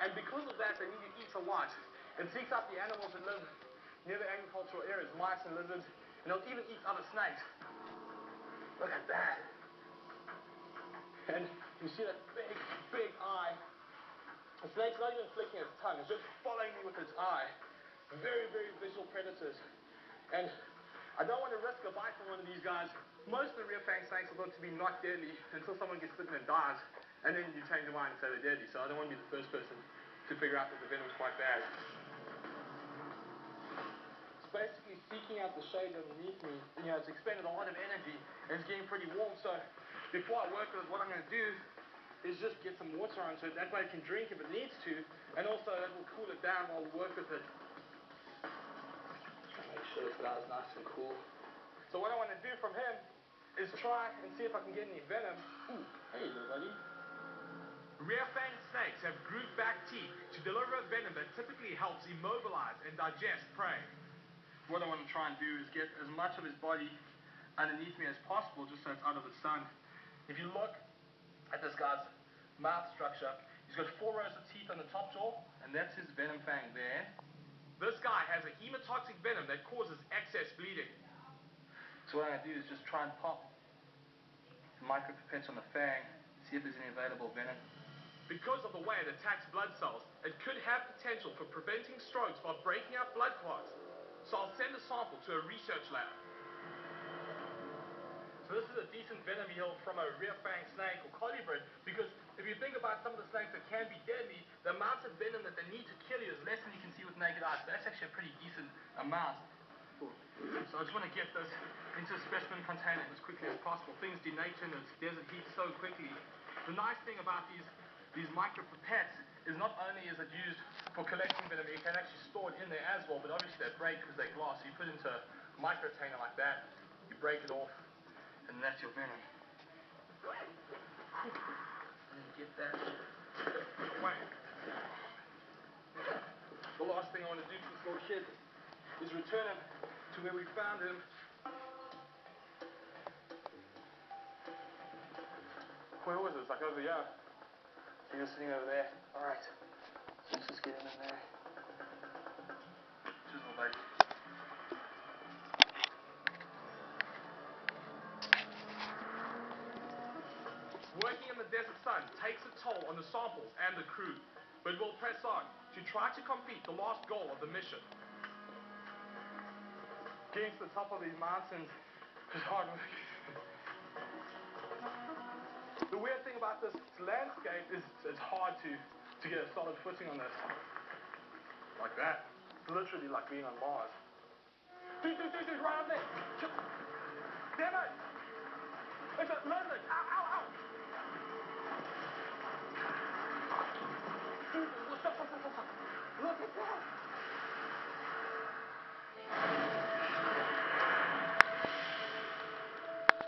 And because of that, they need to eat a lot. It seeks out the animals that live near the agricultural areas, mice and lizards, and it'll even eat other snakes. Look at that. And you see that big, big eye. The snake's not even flicking its tongue, it's just following me with its eye. Very, very visual predators. And I don't want to risk a bite from one of these guys. Most of the rear fang snakes are thought to be not deadly until someone gets bitten and dies, and then you change your mind and say they're deadly. So I don't want to be the first person to figure out that the venom's quite bad. It's basically seeking out the shade underneath me. You know, it's expended a lot of energy, and it's getting pretty warm. So before I work with it, what I'm going to do is just get some water onto it. That way it can drink if it needs to, and also it will cool it down while we work with it. Make sure this guy's nice and cool. So what I want to do from him is try and see if I can get any venom. Ooh, hey little buddy. Rear fang snakes have grooved back teeth to deliver venom that typically helps immobilize and digest prey. What I want to try and do is get as much of his body underneath me as possible, just so it's out of the sun. If you look at this guy's mouth structure, he's got 4 rows of teeth on the top jaw, and that's his venom fang there. This guy has a hemotoxic venom that causes excess bleeding. So what I'm going to do is just try and pop micropipettes on the fang, see if there's any available venom. Because of the way it attacks blood cells, it could have potential for preventing strokes by breaking up blood clots. So I'll send a sample to a research lab. So this is a decent venom yield from a rear fang snake or colubrid, because if you think about some of the snakes that can be deadly, the amount of venom that they need to kill you is less than you can see with naked eyes. So that's actually a pretty decent amount. So I just want to get this into a specimen container as quickly as possible. Things denature in the desert heat so quickly. The nice thing about these micropipettes is not only is it used for collecting venom, you can actually store it in there as well, but obviously they break because they're glass. So you put it into a microtainer like that, you break it off, and that's your venom. And get that away. The last thing I want to do to this little kid is return him to where we found him. Where was it? It's like over here. So you're sitting over there. Alright. Let's just get him in there. Chisel, baby. Working in the desert sun takes a toll on the samples and the crew, but we'll press on to try to complete the last goal of the mission. Getting to the top of these mountains is hard work. The weird thing about this landscape is it's hard to get a solid footing on this. Like that. It's literally like being on Mars. Dude, right up there. Damn it! It's a London. Ow, ow, ow.